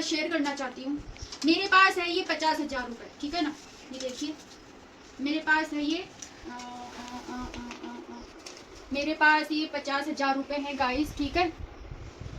Share करना चाहती हूँ। मेरे पास है ये 50,000 रुपये, ठीक है ना। ये देखिए मेरे पास है ये मेरे पास ये 50,000 रुपये हैं गाइस, ठीक है।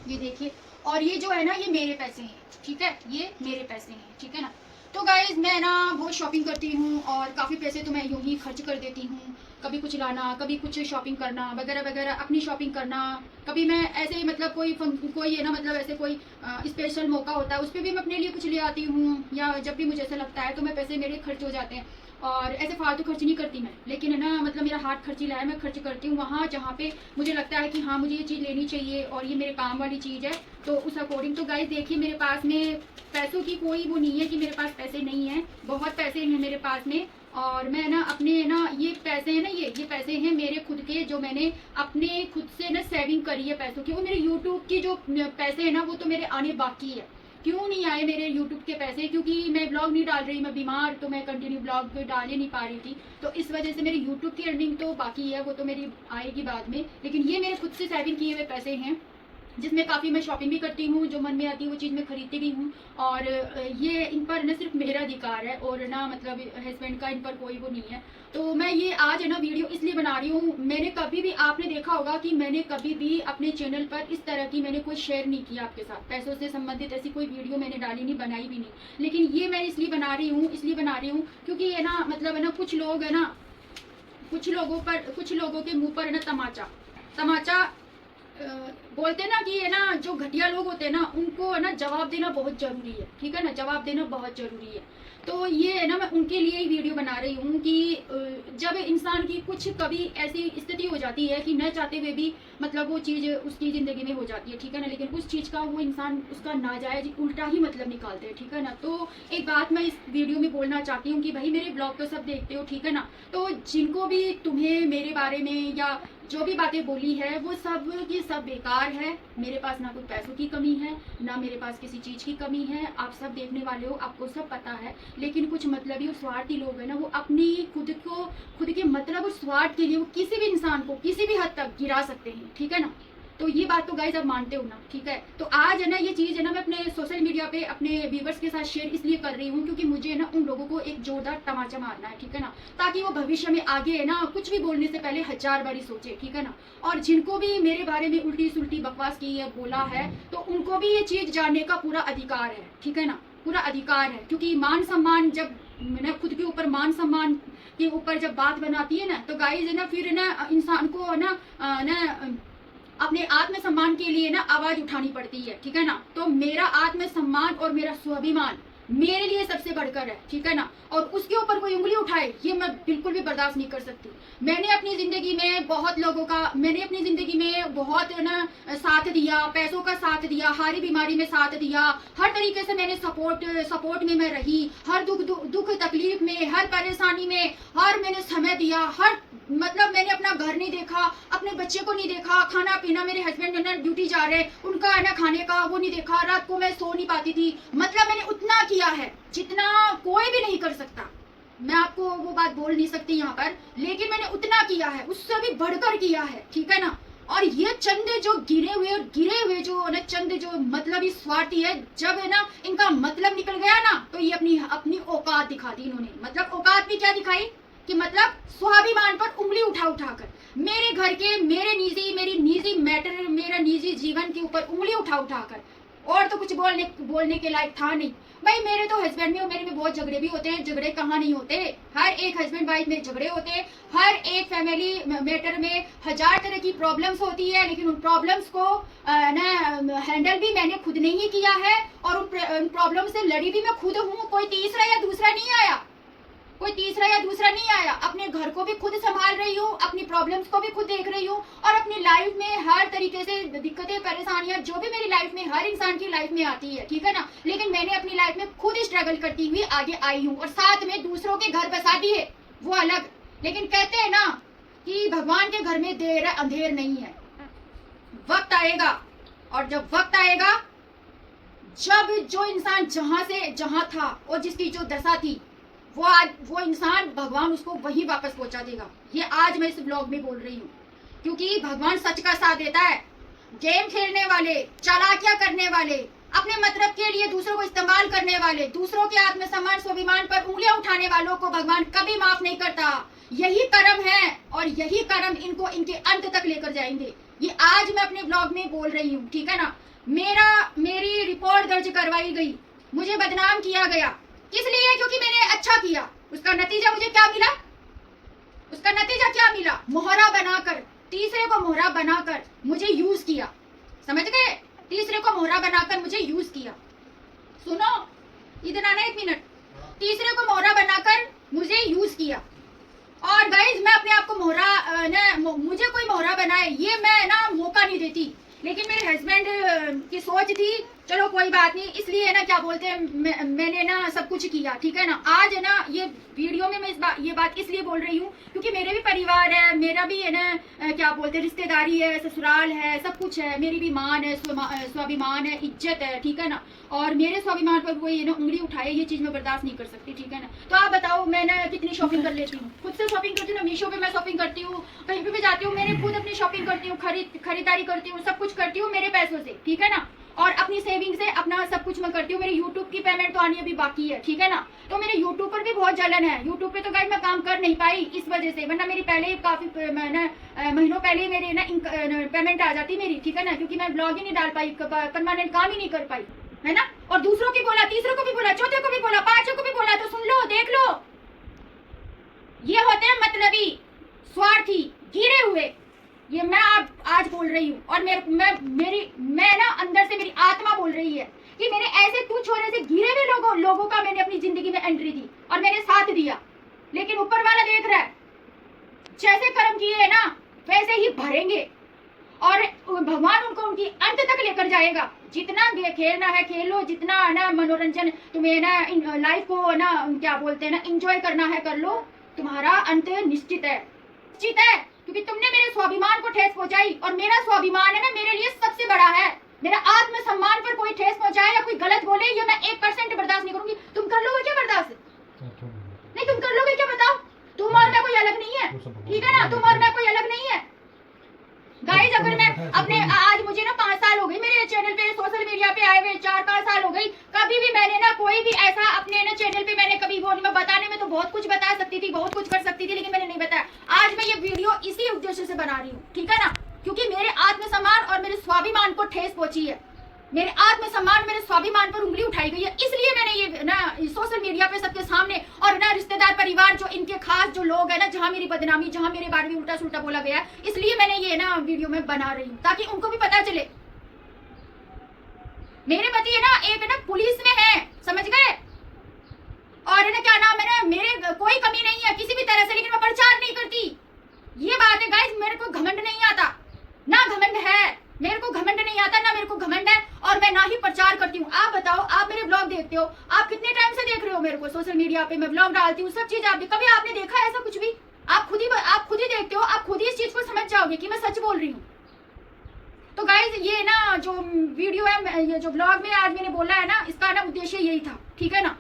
ये देखिए, और ये जो है ना ये मेरे पैसे हैं, ठीक है, ये मेरे पैसे हैं, ठीक है ना। तो गाइज मैं ना बहुत शॉपिंग करती हूँ और काफ़ी पैसे तो मैं यूँ ही खर्च कर देती हूँ। कभी कुछ लाना, कभी कुछ शॉपिंग करना वगैरह वगैरह, अपनी शॉपिंग करना। कभी मैं ऐसे ही मतलब कोई है ना, मतलब ऐसे कोई स्पेशल मौका होता है उस पर भी मैं अपने लिए कुछ ले आती हूँ, या जब भी मुझे ऐसा लगता है तो मैं पैसे मेरे खर्च हो जाते हैं। और ऐसे फालतू खर्च नहीं करती मैं, लेकिन है ना मतलब मेरा हाथ खर्चीला है, मैं खर्च करती हूँ वहाँ जहाँ पे मुझे लगता है कि हाँ मुझे ये चीज़ लेनी चाहिए और ये मेरे काम वाली चीज़ है, तो उस अकॉर्डिंग। तो गाइस देखिए मेरे पास में पैसों की कोई वो नहीं है कि मेरे पास पैसे नहीं हैं, बहुत पैसे हैं मेरे पास में। और मैं ना अपने ना ये पैसे हैं ना, ये पैसे हैं मेरे खुद के, जो मैंने अपने खुद से ना सेविंग करी है पैसों की। वो मेरे यूट्यूब की जो पैसे हैं ना वो तो मेरे आने बाकी है। क्यों नहीं आए मेरे यूट्यूब के पैसे, क्योंकि मैं ब्लॉग नहीं डाल रही, मैं बीमार, तो मैं कंटिन्यू ब्लॉग डाल ही नहीं पा रही थी, तो इस वजह से मेरी यूट्यूब की अर्निंग तो बाकी है, वो तो मेरी आएगी बाद में। लेकिन ये मेरे खुद से सेविंग किए हुए पैसे हैं, जिसमें काफ़ी मैं शॉपिंग भी करती हूँ, जो मन में आती है वो चीज़ मैं खरीदती भी हूँ। और ये इन पर ना सिर्फ मेरा अधिकार है और ना मतलब हस्बैंड का इन पर कोई वो नहीं है। तो मैं ये आज है ना वीडियो इसलिए बना रही हूँ, मैंने कभी भी, आपने देखा होगा कि मैंने कभी भी अपने चैनल पर इस तरह की मैंने कोई शेयर नहीं किया आपके साथ, पैसों से संबंधित ऐसी कोई वीडियो मैंने डाली नहीं, बनाई भी नहीं। लेकिन ये मैं इसलिए बना रही हूँ क्योंकि है ना मतलब है ना कुछ लोग है ना, कुछ लोगों के मुँह पर है ना तमाचा बोलते ना कि है ना, जो घटिया लोग होते हैं ना उनको है ना जवाब देना बहुत जरूरी है, ठीक है ना, जवाब देना बहुत जरूरी है। तो ये है ना मैं उनके लिए ही वीडियो बना रही हूँ कि जब इंसान की कुछ कभी ऐसी स्थिति हो जाती है कि न चाहते हुए भी मतलब वो चीज़ उसकी ज़िंदगी में हो जाती है, ठीक है ना, लेकिन उस चीज़ का वो इंसान उसका नाजायज उल्टा ही मतलब निकालते हैं, ठीक है ना। तो एक बात मैं इस वीडियो में बोलना चाहती हूँ कि भाई मेरे ब्लॉग तो सब देखते हो, ठीक है ना, तो जिनको भी तुम्हें मेरे बारे में या जो भी बातें बोली है वो सब की सब बेकार है। मेरे पास ना कोई पैसों की कमी है, ना मेरे पास किसी चीज़ की कमी है, आप सब देखने वाले हो, आपको सब पता है। लेकिन कुछ मतलबी और स्वार्थी लोग हैं ना, वो अपनी खुद के मतलब और स्वार्थ के लिए वो किसी भी इंसान को किसी भी हद तक गिरा सकते हैं, ठीक है ना। तो ये बात तो गाइस आप मानते हो ना, ठीक है। तो आज है ना ये चीज़ है ना मैं अपने सोशल मीडिया पे अपने व्यूवर्स के साथ शेयर इसलिए कर रही हूँ क्योंकि मुझे ना उन लोगों को एक जोरदार तमाचा मारना है, ठीक है ना, ताकि वो भविष्य में आगे है ना कुछ भी बोलने से पहले 1000 बारी सोचे, ठीक है ना। और जिनको भी मेरे बारे में उल्टी सुल्टी बकवास की है, बोला है, तो उनको भी ये चीज़ जानने का पूरा अधिकार है, ठीक है ना, पूरा अधिकार है। क्योंकि मान सम्मान, जब मैंने खुद के ऊपर मान सम्मान के ऊपर जब बात बनाती है ना, तो गाइस है ना फिर ना इंसान को है ना अपने आत्मसम्मान के लिए ना आवाज उठानी पड़ती है, ठीक है ना। तो मेरा आत्मसम्मान और मेरा स्वाभिमान मेरे लिए सबसे बढ़कर है, ठीक है ना। और उसके ऊपर कोई उंगली उठाए ये मैं बिल्कुल भी बर्दाश्त नहीं कर सकती। मैंने अपनी जिंदगी में बहुत लोगों का, मैंने अपनी जिंदगी में बहुत ना साथ दिया, पैसों का साथ दिया, हारी बीमारी में साथ दिया, हर तरीके से मैंने सपोर्ट में मैं रही, हर दुख तकलीफ में, हर परेशानी में, हर मैंने समय दिया, हर मतलब मैंने अपना घर नहीं देखा, अपने बच्चे को नहीं देखा, खाना पीना, मेरे हस्बैंड है ना ड्यूटी जा रहे, उनका है ना खाने का वो नहीं देखा, रात को मैं सो नहीं पाती थी। मतलब मैंने उतना किया है जितना कोई भी नहीं कर सकता। मैं आपको वो बात बोल नहीं सकती यहाँ पर, लेकिन मैंने उतना किया है, उससे भी बढ़कर किया है, ठीक है ना। और ये चंद जो गिरे हुए जो ना चंद जो मतलब ही स्वार्थी है, जब है ना इनका मतलब निकल गया ना, तो ये अपनी औकात दिखा दी इन्होंने। मतलब औकात भी क्या दिखाई कि मतलब स्वाभिमान पर उंगली उठा कर मेरे घर के, मेरी निजी मैटर, मेरा निजी जीवन के ऊपर उंगली उठा कर, और तो कुछ बोलने के लायक था नहीं। भाई मेरे तो हस्बैंड में और मेरे में बहुत झगड़े भी होते हैं, झगड़े कहाँ नहीं होते, हर एक हस्बैंड वाइफ में झगड़े होते हैं, हर एक फैमिली मैटर में 1000 तरह की प्रॉब्लम्स होती है, लेकिन उन प्रॉब्लम्स को हैंडल भी मैंने खुद ने ही किया है, और उन प्रॉब्लम से लड़ी भी मैं खुद हूँ, कोई तीसरा या दूसरा नहीं आया। अपने घर को भी खुद संभाल रही हूँ, अपनी प्रॉब्लम्स को भी खुद देख रही हूँ, और अपनी लाइफ में हर तरीके से दिक्कतें परेशानियां जो भी मेरी लाइफ में, हर इंसान की लाइफ में आती है, ठीक है ना, लेकिन मैंने अपनी लाइफ में खुद स्ट्रगल करती हुई आगे आई हूँ, और साथ में दूसरों के घर बसा दिए वो अलग। लेकिन कहते हैं ना कि भगवान के घर में देर है अंधेर नहीं है, वक्त आएगा, और जब वक्त आएगा, जब जो इंसान जहां था और जिसकी जो दशा थी, वो इंसान, भगवान उसको वही वापस पहुंचा देगा। ये आज मैं इस ब्लॉग में बोल रही हूँ, क्योंकि भगवान सच का साथ देता है। गेम खेलने वाले, चालाकियां करने वाले, अपने मतलब के लिए दूसरों को इस्तेमाल करने वाले, दूसरों के आत्मसम्मान स्वाभिमान पर उंगलियां उठाने वालों को भगवान कभी माफ नहीं करता। यही कर्म है और यही कर्म इनको इनके अंत तक लेकर जाएंगे। ये आज मैं अपने ब्लॉग में बोल रही हूँ, ठीक है ना। मेरी रिपोर्ट दर्ज करवाई गई, मुझे बदनाम किया गया, किस लिए? क्योंकि मैंने अच्छा किया। उसका नतीजा मुझे क्या मिला? उसका नतीजा क्या मिला? मोहरा बनाकर, तीसरे को मोहरा बनाकर मुझे यूज किया, समझ गए? तीसरे को मोहरा बनाकर मुझे यूज किया। सुनो, इधर आना एक मिनट। तीसरे को मोहरा बनाकर मुझे यूज किया। और गाइज मैं अपने आप को मोहरा मुझे कोई मोहरा बनाए ये मैं ना मौका नहीं देती। लेकिन मेरे हस्बैंड की सोच थी, चलो कोई बात नहीं, इसलिए ना क्या बोलते हैं मैंने ना सब कुछ किया, ठीक है ना। आज है ना ये वीडियो में मैं ये बात इसलिए बोल रही हूँ क्योंकि मेरे भी परिवार है, मेरा भी है ना क्या बोलते हैं रिश्तेदारी है, ससुराल है, सब कुछ है, मेरी भी मान है, स्वाभिमान है, इज्जत है, ठीक है ना। और मेरे स्वाभिमान पर कोई ना उंगली उठाए ये चीज मैं बर्दाश्त नहीं कर सकती, ठीक है ना। तो आप बताओ मैं ना कितनी शॉपिंग कर लेती हूँ, खुद से शॉपिंग करती हूँ ना, मीशो पे मैं शॉपिंग करती हूँ, कहीं पे भी जाती हूँ मैंने खुद अपनी शॉपिंग करती हूँ, खरीदारी करती हूँ, सब कुछ करती हूँ मेरे पैसों से, ठीक है ना। और अपनी सेविंग से अपना सब कुछ मैं करती हूँ। मेरे यूट्यूब की पेमेंट तो आनी अभी बाकी है, ठीक है ना। तो मेरे यूट्यूब पर भी बहुत जलन है। यूट्यूब पे तो गाइस मैं काम कर नहीं पाई इस वजह से, वरना मेरी पहले काफी महीनों पहले मेरे ना पेमेंट आ जाती मेरी, ठीक है ना। क्योंकि मैं ब्लॉग ही नहीं डाल पाई, परमानेंट काम ही नहीं कर पाई, है ना। और दूसरों की बोला, तीसरों को भी बोला, चौथे को भी बोला, पांचों को भी बोला, तो सुन लो, देख लो, ये होते हैं मतलबी, स्वार्थी, गिरे हुए। ये मैं आज बोल रही हूँ। और मैं ना अंदर से मेरी आत्मा बोल रही है कि मेरे ऐसे तुच्छ होने से घिरे हुए लोगों का मैंने अपनी जिंदगी में एंट्री दी और मैंने साथ दिया। लेकिन ऊपर वाला देख रहा है, जैसे कर्म किए है ना वैसे ही भरेंगे और भगवान उनको उनकी अंत तक लेकर जाएगा। जितना खेलना है खेल लो, जितना ना मनोरंजन तुम्हें ना लाइफ को ना क्या बोलते हैं ना एंजॉय करना है कर लो, तुम्हारा अंत निश्चित है, निश्चित है। क्योंकि तुमने मेरे स्वाभिमान को ठेस पहुंचाई और मेरा स्वाभिमान है ना मेरे लिए सबसे बड़ा है। मेरा आत्मसम्मान पर कोई ठेस पहुंचाए या कोई गलत बोले ये मैं 1% बर्दाश्त नहीं करूंगी। तुम कर लोगे क्या बर्दाश्त? नहीं, तुम कर लोगे क्या? बताओ। तुम और मैं कोई अलग नहीं है, ठीक है ना। तुम और मैं कोई अलग नहीं है गाइस। अगर मैं अपने आज मुझे ना 5 साल हो गई मेरे चैनल पे, सोशल मीडिया पे आए हुए 4-5 साल हो गई। कभी भी मैंने ना कोई भी ऐसा अपने ना चैनल पे मैंने कभी वो मैं बताने में तो बहुत कुछ बता सकती थी, बहुत कुछ कर सकती थी, लेकिन मैंने नहीं बताया। आज मैं ये वीडियो इसी उद्देश्य से बना रही हूँ, ठीक है ना। क्योंकि मेरे आत्मसम्मान और मेरे स्वाभिमान को ठेस पहुंची है, मेरे आत्मसम्मान मेरे स्वाभिमान पर उंगली उठाई गई है। इसलिए मैंने ये ना सोशल मीडिया पे सबके सामने और ना रिश्तेदार परिवार जो इनके खास जो लोग है ना, जहाँ मेरी बदनामी, जहाँ मेरे बारे में उल्टा सुल्टा बोला गया, इसलिए मैंने ये ना वीडियो में बना रही हूँ ताकि उनको भी पता चले। मेरे पति है ना एक ना पुलिस में है, समझ गए। और है ना क्या नाम है ना, मेरे कोई कमी नहीं है किसी भी तरह से, लेकिन मैं प्रचार नहीं करती। ये बात है गाइस, मेरे को घमंड नहीं आता, ना घमंड है, मेरे को घमंड नहीं आता, ना मेरे को घमंड है, और मैं ना ही प्रचार करती हूँ। आप बताओ, आप मेरे ब्लॉग देखते हो, आप कितने टाइम से देख रहे हो मेरे को सोशल मीडिया पे, मैं ब्लॉग डालती हूँ, सब चीज आप कभी आपने देखा है ऐसा कुछ भी? आप खुद ही देखते हो, आप खुद ही इस चीज को समझ जाओगे कि मैं सच बोल रही हूँ। तो गाइज ये ना जो वीडियो है, ये जो ब्लॉग में आज मैंने बोला है ना, इसका ना उद्देश्य यही था, ठीक है ना।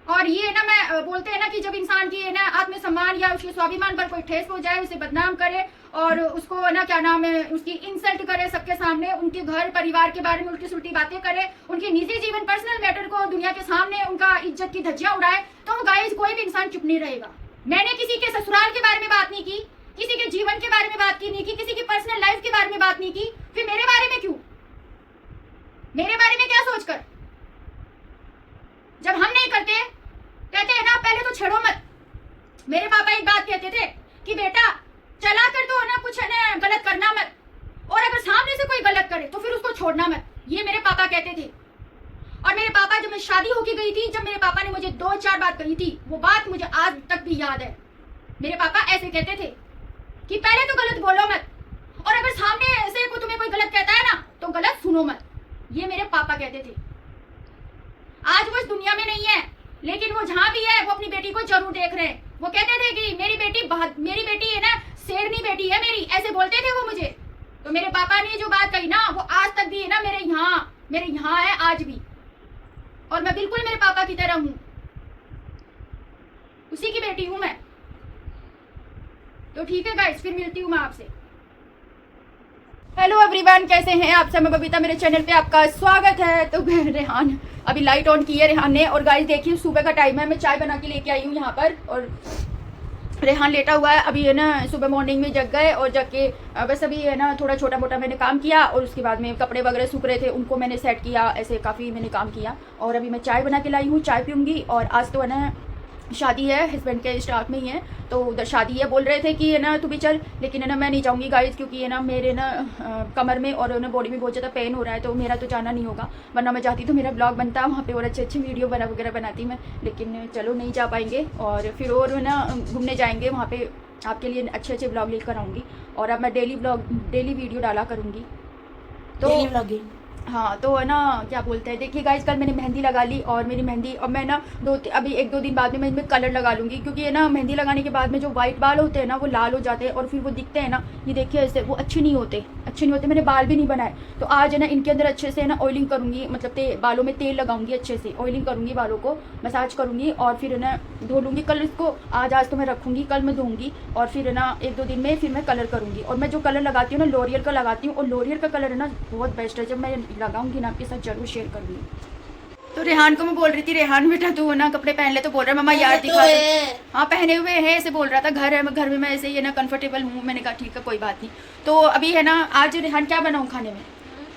और ये ना मैं बोलते हैं ना कि जब इंसान की ना आत्मसम्मान या उसके स्वाभिमान पर कोई ठेस हो जाए, उसे बदनाम करे और उसको ना क्या नाम है उसकी इंसल्ट करे सबके सामने, उनके घर परिवार के बारे में उल्टी सुल्टी बातें करे, उनके निजी जीवन पर्सनल मैटर को दुनिया के सामने उनका इज्जत की धज्जियां उड़ाए, तो गाइस कोई भी इंसान चुप नहीं रहेगा। मैंने किसी के ससुराल के बारे में बात नहीं की, किसी के जीवन के बारे में बात की नहीं की, किसी की पर्सनल लाइफ के बारे में बात नहीं की, फिर मेरे बारे में क्यों? मेरे बारे में क्या सोचकर? जब हम नहीं करते, कहते हैं ना पहले तो छेड़ो मत। मेरे पापा एक बात कहते थे कि बेटा चला कर तो ना कुछ है ना गलत करना मत, और अगर सामने से कोई गलत करे तो फिर उसको छोड़ना मत, ये मेरे पापा कहते थे। और मेरे पापा जब मैं शादी होके गई थी, जब मेरे पापा ने मुझे 2-4 बात कही थी, वो बात मुझे आज तक भी याद है। मेरे पापा ऐसे कहते थे कि पहले तो गलत बोलो मत, और अगर सामने से कोई तुम्हें कोई गलत कहता है ना तो गलत सुनो मत, ये मेरे पापा कहते थे। आज वो इस दुनिया में नहीं है, लेकिन वो जहाँ भी है वो अपनी बेटी को जरूर देख रहे हैं। वो कहते थे कि मेरी बेटी है ना शेरनी बेटी है मेरी, ऐसे बोलते थे वो मुझे। तो मेरे पापा ने जो बात कही ना वो आज तक भी है ना मेरे यहाँ है आज भी, और मैं बिल्कुल मेरे पापा की तरह हूँ, उसी की बेटी हूँ मैं। तो ठीक है गाइस, फिर मिलती हूँ मैं आपसे। हेलो एवरीवन, कैसे हैं आप सब। मैं बबीता, मेरे चैनल पे आपका स्वागत है। तो रेहान अभी लाइट ऑन की है रेहान ने, और गाइस देखिए सुबह का टाइम है, मैं चाय बना के लेके आई हूँ यहाँ पर, और रेहान लेटा हुआ है अभी है ना। सुबह मॉर्निंग में जग गए और जग के बस अभी है ना थोड़ा छोटा मोटा मैंने काम किया, और उसके बाद में कपड़े वगैरह सूख रहे थे उनको मैंने सेट किया, ऐसे काफ़ी मैंने काम किया। और अभी मैं चाय बना के लाई हूँ, चाय पीऊँगी। और आज तो है ना शादी है, हस्बैंड के स्टाफ में ही है, तो उधर शादी है। बोल रहे थे कि है ना तू भी चल, लेकिन है ना मैं नहीं जाऊँगी गाइस, क्योंकि है ना मेरे ना कमर में और ना बॉडी में बहुत ज़्यादा पेन हो रहा है, तो मेरा तो जाना नहीं होगा। वरना मैं जाती तो मेरा ब्लॉग बनता वहाँ पे और अच्छे अच्छे वीडियो वगैरह बनाती मैं, लेकिन चलो नहीं जा पाएंगे। और फिर और है ना घूमने जाएंगे वहाँ पे, आपके लिए अच्छे अच्छे ब्लॉग लेकर आऊँगी। और अब मैं डेली वीडियो डाला करूँगी। तो हाँ, तो है ना क्या बोलते हैं, देखिए गाइस कल मैंने मेहंदी लगा ली, और मेरी मेहंदी, और मैं ना अभी 1-2 दिन बाद में मैं इनमें कलर लगा लूँगी, क्योंकि है ना मेहंदी लगाने के बाद में जो वाइट बाल होते हैं ना वो लाल हो जाते हैं, और फिर वो दिखते हैं ना, ये देखिए ऐसे वो अच्छे नहीं होते। मैंने बाल भी नहीं बनाए, तो आज है ना इनके अंदर अच्छे से है ना ऑयलिंग करूँगी, मतलब बालों में तेल लगाऊंगी, अच्छे से ऑयलिंग करूँगी, बालों को मसाज करूँगी, और फिर है ना धो लूँगी। कल इसको आज तो मैं रखूँगी, कल मैं धोऊँगी, और फिर है ना 1-2 दिन में फिर मैं कलर करूँगी। और मैं जो कलर लगाती हूँ ना लॉरियल का लगाती हूँ, और लॉरियल का कलर है ना बहुत बेस्ट है, जब मैं लगाऊंगी ना आपके साथ जरूर शेयर करूँगी। तो रेहान को मैं बोल रही थी, रेहान बेटा तू ना कपड़े पहन ले, तो बोल रहा है मम्मा यार दिखा दो। हाँ पहने हुए हैं, ऐसे बोल रहा था। घर में मैं ऐसे ही है ना कंफर्टेबल हूँ। मैंने कहा ठीक है कोई बात नहीं। तो अभी है ना आज रेहान क्या बनाऊँ खाने में,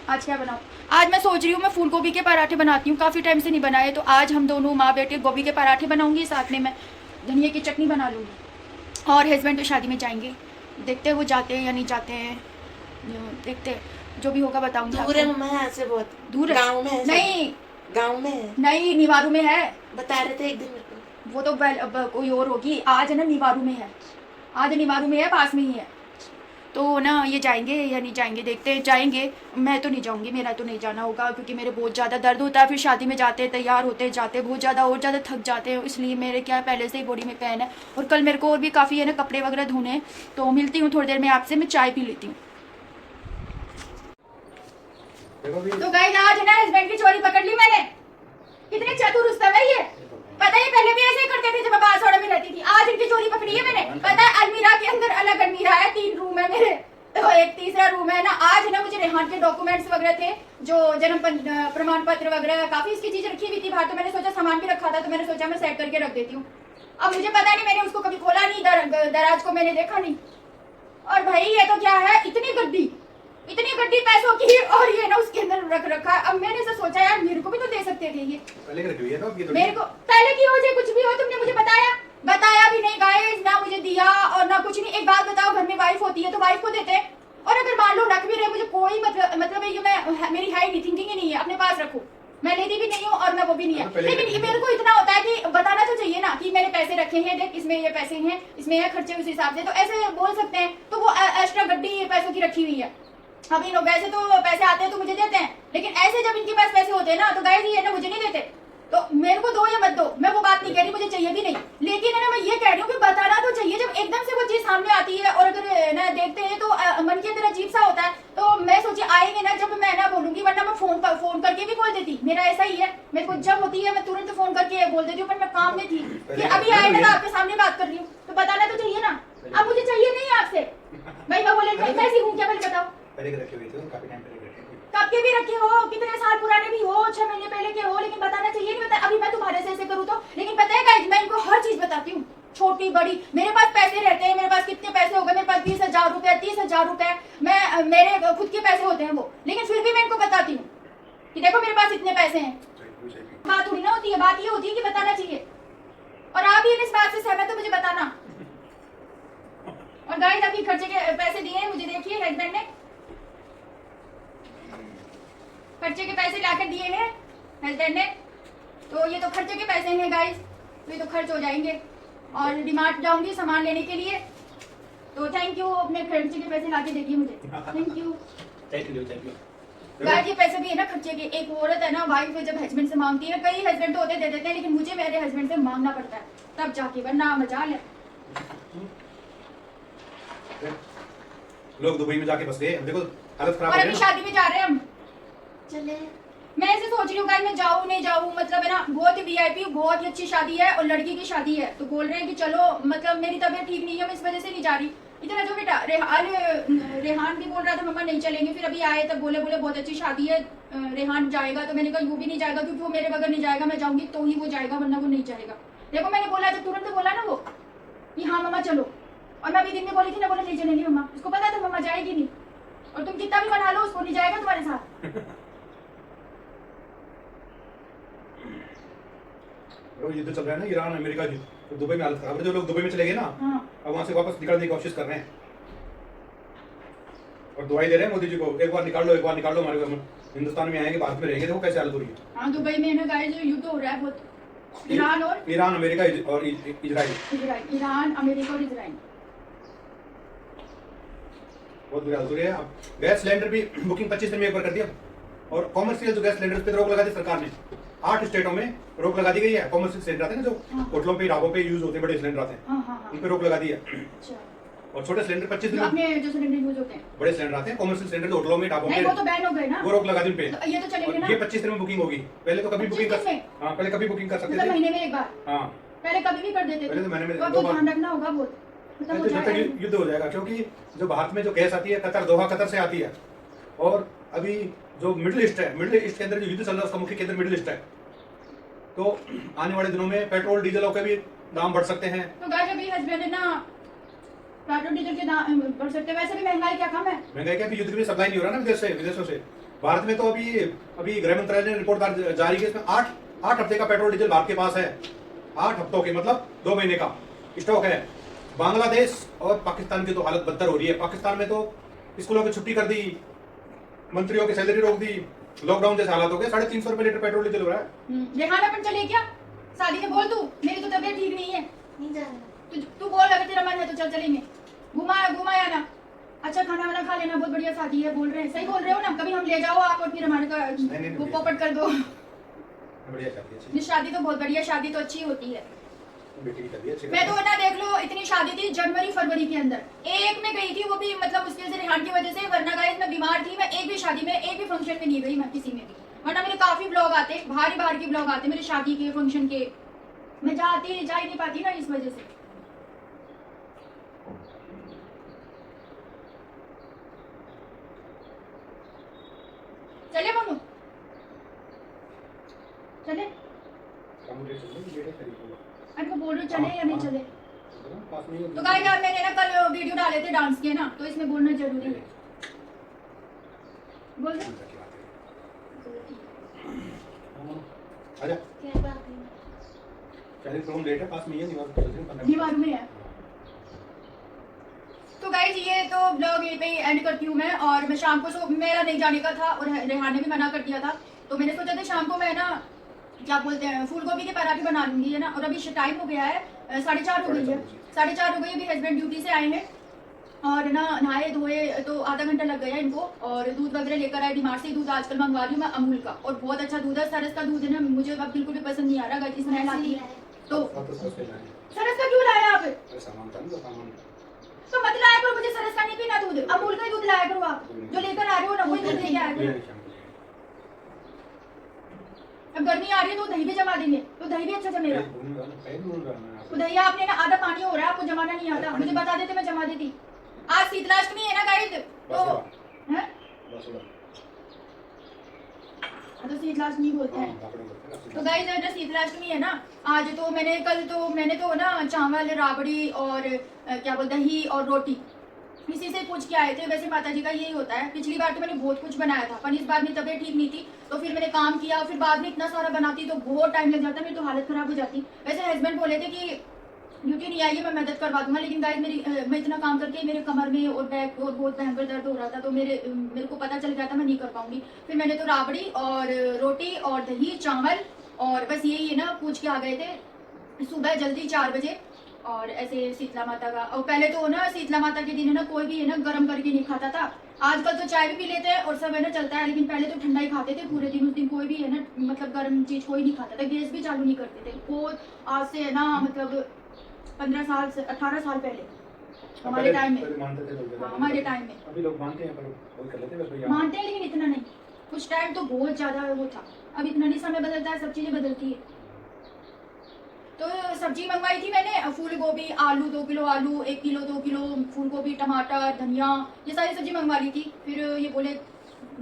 आज क्या बनाऊँ। आज मैं सोच रही हूँ मैं फूल गोभी के पराठे बनाती हूँ, काफ़ी टाइम से नहीं बनाए, तो आज हम दोनों माँ बेटे गोभी के पराठे बनाऊंगी, साथ में मैं धनिया की चटनी बना लूँगी। और हस्बैंड तो शादी में जाएंगे, देखते हैं वो जाते हैं या नहीं जाते हैं, देखते हैं जो भी होगा बताऊंगी। दूर है मम्मा यहाँ से, बहुत दूर है। गाँव में है। नहीं गाँव में है, नहीं निवारू में है, बता रहे थे एक दिन मेरे को। वो तो कोई और होगी। आज है ना निवारू में है, आज निवारू में है, पास में ही है। तो ना ये जाएंगे या नहीं जाएंगे, देखते हैं। जाएंगे, मैं तो नहीं जाऊंगी, मेरा तो नहीं जाना होगा, क्योंकि मेरे बहुत ज़्यादा दर्द होता है। फिर शादी में जाते तैयार होते जाते बहुत ज़्यादा और ज़्यादा थक जाते हैं, इसलिए मेरे क्या पहले से ही बॉडी में पेन है। और कल मेरे को और भी काफ़ी है ना कपड़े वगैरह धोने हैं। तो मिलती हूँ थोड़ी देर में आपसे, मैं चाय पी लेती हूँ। तो गाइस आज है ना हस्बैंड की चोरी पकड़ ली मैंने। कितने चतुर रुस्तम है ये, पता है पहले भी ऐसे ही करते थे जब मैं बासवाड़ा में रहती थी। आज इनकी चोरी पकड़ी है मैंने। पता है अलमीरा के अंदर अलग अलमीरा है, 3 रूम है मेरे, तो एक तीसरा रूम है ना। आज है ना मुझे रेहान के डॉक्यूमेंट्स वगैरह थे, जो जन्म प्रमाण पत्र वगैरह, काफी इसकी चीजें रखी हुई थी बाहर, तो मैंने सोचा सामान भी रखा था, तो मैंने सोचा मैं सेट करके रख देती हूँ। अब मुझे पता नहीं, मैंने उसको कभी खोला नहीं, दराज को मैंने देखा नहीं। और भाई ये तो क्या है, इतनी गड्डी पैसों की, और ये ना उसके अंदर रख रखा है। अब मैंने से सोचा यार मेरे को भी तो दे सकते थे ये, पहले रखी हुई है ना, मेरे को पहले की हो जाए कुछ भी हो। तुमने मुझे बताया भी नहीं गाइस, ना मुझे दिया और ना कुछ नहीं। एक बात बताओ, घर में वाइफ होती है तो वाइफ को देते हैं, और अगर मान लो रख भी रहे, मुझे कोई मतलब ये मेरी है नहीं, थिंकिंग ही नहीं है अपने पास रखो। मैं लेती भी नहीं हूँ और मैं वो भी नहीं है, लेकिन मेरे को इतना होता है कि बताना तो चाहिए ना कि मैंने पैसे रखे हैं, देख इसमें ये पैसे हैं, इसमें ये खर्चे, उस हिसाब से तो ऐसे बोल सकते हैं। तो वो एक्स्ट्रा गड्डी पैसों की रखी हुई है। अब इन लोग वैसे तो पैसे आते हैं तो मुझे देते हैं, लेकिन ऐसे जब इनके पास पैसे होते हैं ना, तो गाइस ये ना मुझे नहीं देते। तो मेरे को दो या मत दो, मैं वो बात नहीं कह रही, मुझे चाहिए भी नहीं, लेकिन है ना मैं ये कह रही हूँ कि बताना तो चाहिए। जब एकदम से वो चीज सामने आती है और अगर ना देखते हैं तो मन के अंदर अजीब सा होता है। तो मैं सोची आएंगे ना जब मैं ना बोलूंगी, वरना मैं फोन करके भी बोल देती। मेरा ऐसा ही है, मेरे को जब होती है मैं तुरंत फोन करके बोल देती हूँ, पर मैं काम में थी। फिर अभी आए ना आपके सामने बात कर रही हूँ, तो बताना तो चाहिए ना। अब मुझे चाहिए नहीं आपसे भाई, मैं बोले कैसी हूँ क्या, पहले बताओ। पहले रखे हुए थे, काफी टाइम पहले रखे हुए। कब के भी रखे हो, कितने साल पुराने भी हो, 6 महीने पहले के हो, लेकिन बताना चाहिए। नहीं बता, अभी मैं तुम्हारे से ऐसे करूँ तो, लेकिन पता है गाइस मैं इनको हर चीज बताती हूँ, छोटी बड़ी। मेरे पास पैसे रहते हैं, मेरे पास कितने पैसे हो गए, मेरे पास 20,000 रुपए, 30,000 रुपए, मैं मेरे खुद के पैसे होते हैं वो, लेकिन फिर भी मैं इनको बताती हूँ कि देखो मेरे पास इतने पैसे हैं। बात थोड़ी ना होती है, बात ये होती है कि बताना चाहिए। और आप ही इस बात से सहमत हो, मुझे बताना। और गाइस अभी खर्चे के पैसे दिए हैं मुझे, देखिए हस्बैंड ने खर्चे के पैसे लाकर दिए हैं हस्बैंड ने, तो ये तो खर्चे के पैसे हैं गाइस, तो ये तो खर्च हो जाएंगे। और डीमार्ट जाऊंगी सामान लेने के लिए, तो थैंक यू, अपने खर्चे के पैसे लाके देखिए मुझे, थैंक यू। गाइस ये पैसे भी है ना खर्चे के। एक औरत है ना, वाइफ जब हस्बैंड से मांगती है, कई हस्बैंड तो होते दे देते हैं, लेकिन मुझे मेरे हस्बैंड से मांगना पड़ता है तब जाके, वरना मजा ले। लोग दुबई में जाके बस गए, देखो हालत खराब और है अभी ना। शादी में जा रहे हैं हम, चले मैं ऐसे सोच रही हूँ गाइस मैं जाऊँ नहीं जाऊँ, मतलब है ना बहुत ही वीआईपी, बहुत ही अच्छी शादी है और लड़की की शादी है, तो बोल रहे हैं कि चलो, मतलब मेरी तबीयत ठीक नहीं है, मैं इस वजह से नहीं जा रही। इधर आ जाओ बेटा। रेहान भी बोल रहा था मम्मा नहीं चलेंगे, फिर अभी आए तब बोले बहुत अच्छी शादी है, रेहान जाएगा। तो मैंने कहा वो भी नहीं जाएगा क्योंकि वो मेरे बगैर नहीं जाएगा, मैं जाऊंगी तो ही वो जाएगा वरना वो नहीं जाएगा। देखो मैंने बोला जब तुरंत बोला ना वो कि हाँ मम्मा चलो, और मैं अभी दिन में बोली थी ना, बोले नहीं चलेंगी मम्मा, उसको पता था मम्मा जाएगी नहीं, और तुम कितना भी मना लो उसको नहीं जाएगा तुम्हारे साथ। युद्ध चल रहा है ना ईरान अमेरिका युद्ध, तो दुबई में हालत खराब है। जो लोग दुबई में चले गए ना, हाँ अब वहां से वापस निकलने की कोशिश कर रहे हैं और दुआई दे रहे हैं मोदी जी को, एक बार निकाल लो, एक बार निकाल लो, हमारे हिंदुस्तान में आएंगे, भारत में रहेंगे, देखो कैसे हालत हो रही है। हाँ दुबई में ना गाइस युद्ध हो रहा है बहुत, ईरान अमेरिका और इजराइल, ईरान अमेरिका और इजराइल। बहुत बुरी हालत हो रही है। अब गैस सिलेंडर भी बुकिंग 25 दिन में एक बार कर दिया, और कॉमर्शियल जो गैस सिलेंडर पे रोक लगा दी सरकार ने। 8 स्टेटों में रोक लगा दी गई है। कॉमर्शियल सिलेंडर आते हैं ना, जो होटलों पे ढाबों पे यूज होते हैं, बड़े सिलेंडर आते हैं, हाँ हाँ हाँ। उन पे रोक लगा दी है। अच्छा। और छोटे सिलेंडर 25 जो दिन, अपने जो सिलेंडर यूज होते हैं, बड़े सिलेंडर आते हैं कॉमर्शियल सिलेंडर जो होटलों में ढाबों नहीं पे, वो तो बैन हो गए ना, वो रोक लगा दी उन पे। तो ये तो चलेंगे और ना। ये 25 दिन में बुकिंग होगी, पहले तो कभी 25 बुकिंग कर, दिन में? हाँ पहले कभी बुकिंग कर सकते मतलब थे। महीने में एक बार, हाँ पहले कभी भी कर देते पहले थे। तो महीने में तो अब 2 तो बार। ध्यान रखना होगा बहुत, मतलब हो जब तक जाएगा। युद्ध हो जाएगा, क्योंकि जो भारत में जो गैस आती है कतर, दोहा कतर से आती है, और अभी जो मिडिल ईस्ट है, मिडिल ईस्ट के अंदर जो युद्ध चल रहा है उसका मुख्य केंद्र मिडिल ईस्ट है। तो आने वाले दिनों में पेट्रोल डीजलों के भी दाम बढ़ सकते हैं। तो गाइस अभी हस्बैंड है ना, पेट्रोल डीजल के दाम बढ़ सकते हैं। वैसे भी महंगाई क्या कम है, महंगाई क्या, युद्ध भी सप्लाई नहीं हो रहा ना विदेशों से। भारत में तो अभी गृह मंत्रालय ने रिपोर्ट जारी की, इसमें 8 हफ्ते का पेट्रोल डीजल भारत के पास है। 8 हफ्तों के मतलब 2 महीने का स्टॉक है। बांग्लादेश और पाकिस्तान की तो हालत बदतर हो रही है। पाकिस्तान में तो स्कूलों की छुट्टी कर दी, मंत्रियों की सैलरी रोक दी, लॉकडाउन जैसे हालात हो गए। 350 रुपए लीटर पेट्रोल डीजल हो रहा है। रेहान अपन चले क्या शादी में? बोल तू, मेरी तो तबीयत ठीक नहीं है, नहीं जाना। तू बोल अगर तेरा मन है तो चल चलेंगे, घुमाया ना, अच्छा खाना वाना खा लेना, बहुत बढ़िया शादी है, बोल रहे हैं, सही बोल रहे हो ना? कभी हम ले जाओ आप, और फिर हमारे का नहीं, वो पोपट कर दो। बढ़िया शादी है, ये शादी तो बहुत बढ़िया, शादी तो अच्छी होती है। बेटी की शादी है, अच्छी मैं तो बात है। ना देख लो, इतनी शादी थी जनवरी फरवरी के अंदर, एक में गई थी, वो भी मतलब उसके वजह से, रेहान की वजह से, वरना गाइस मैं बीमार थी, मैं एक भी शादी में, एक भी फंक्शन में नहीं गई, मैं किसी में भी। वरना मेरे काफी ब्लॉग आते, बाहर के ब्लॉग आते मेरे शादी के, फंक्शन के, मैं जा ही नहीं पाती ना इस वजह से। चले मोनू, चले, कामुटे चल रही है, बेटे खरीद लो। अरे मैं बोल रही हूँ चले या नहीं चले। पास में ही तो गाइस यार मैंने ना कल वीडियो डाले थे डांस के ना, तो इसमें बोलना जरूरी है। बोल दे। आजा, क्या बात है? शादी रूम लेट है, पास में ही है, दीवार दीवार में है। तो गाइस ये तो ब्लॉग यहीं पे एंड करती हूँ मैं, और मैं शाम को मेरा नहीं जाने का था, और रेहान ने भी मना कर दिया था, तो मैंने सोचा था शाम को मैं ना क्या बोलते हैं फूल गोभी के पराठे बना लूंगी, है ना। और अभी टाइम हो गया है 4:30 हो गई है, 4:30 हो गई। अभी हस्बैंड ड्यूटी से आए हैं, और ना नहाए धोए तो आधा घंटा लग गया इनको, और दूध वगैरह लेकर आए डिमार्ट से। दूध आजकल मंगवा रही हूँ मैं अमूल का, और बहुत अच्छा दूध है, सरस का दूध है ना, मुझे अब बिल्कुल भी पसंद नहीं आ रहा, गलती स्मेल आती है। तो सरस का क्यों लाया आप? सामान था ना, सामान तो मत लाया करो, मुझे सरस का नहीं पीना दूध, अमूल का ही दूध लाया करो आप, जो लेकर आ रहे हो ना वही दूध लेके आया करो। अब गर्मी आ रही है तो दही भी जमा देंगे, तो दही भी अच्छा जमेगा। तो दही आपने ना आधा पानी हो रहा है, आपको जमाना नहीं आता, मुझे बता देते मैं जमा देती। आज शीतलाष्टमी है ना गाइस, तो हैं तो शीतलाष्टमी बोलते हैं। तो गाइस ना शीतलाष्टमी है ना आज, तो मैंने तो ना चावल राबड़ी और क्या बोलते हैं दही और रोटी इसी से पूछ के आए थे। वैसे माता जी का यही होता है, पिछली बार तो मैंने बहुत कुछ बनाया था, पर इस बार मेरी तबीयत ठीक नहीं थी, तो फिर मैंने काम किया, फिर बाद में इतना सारा बनाती तो बहुत टाइम लग जाता, मेरी तो हालत खराब हो जाती। वैसे हस्बैंड बोले थे कि ड्यूटी नहीं आई है, मैं मदद करवा दूंगा, लेकिन गाइस मैं इतना काम करके मेरे कमर में और बैक और बहुत भयंकर दर्द हो रहा था, तो मेरे को पता चल गया था मैं नहीं कर पाऊंगी। फिर मैंने तो राबड़ी और रोटी और दही चावल और बस यही है ना पूछ के आ गए थे सुबह जल्दी 4 बजे। और ऐसे शीतला माता का, और पहले तो ना शीतला माता के दिन है ना कोई भी है ना गर्म करके नहीं खाता था। आजकल तो चाय भी पी लेते हैं और सब है ना चलता है, लेकिन पहले तो ठंडा ही खाते थे पूरे दिन। उस दिन कोई भी है ना मतलब गर्म चीज कोई नहीं खाता था, गैस भी चालू नहीं करते थे। वो आज से है ना मतलब 15 साल से 18 साल पहले हमारे टाइम में, हमारे टाइम में अभी लोग मानते हैं, पर बहुत कर लेते हैं, बस वही मानते हैं, लेकिन इतना नहीं। कुछ टाइम तो बहुत ज्यादा वो था, अब इतना नहीं, समय बदलता है, सब चीजें बदलती है। तो सब्जी मंगवाई थी मैंने, फूल गोभी, आलू 2 किलो, आलू 1 किलो, 2 किलो फूल गोभी, टमाटर, धनिया, ये सारी सब्जी मंगवा ली थी। फिर ये बोले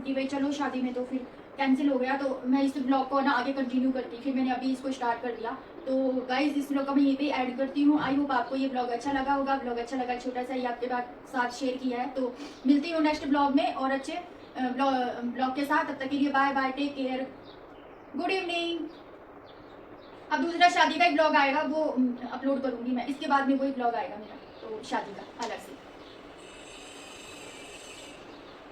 कि भाई चलो शादी में, तो फिर कैंसिल हो गया। तो मैं इस ब्लॉग को ना आगे कंटिन्यू करती, फिर मैंने अभी इसको स्टार्ट कर दिया। तो गाइज इस ब्लॉग का मैं यहीं पे ऐड करती हूँ। आई होप आपको ये ब्लॉग अच्छा लगा होगा। ब्लॉग अच्छा लगा, छोटा सा ही आपके साथ शेयर किया है। तो मिलती हूँ नेक्स्ट ब्लॉग में और अच्छे ब्लॉग के साथ। तब तक के लिए bye bye, take care, good evening. अब दूसरा शादी का एक ब्लॉग आएगा, वो अपलोड करूंगी मैं। इसके बाद में कोई ब्लॉग आएगा मेरा, तो शादी का अलग से।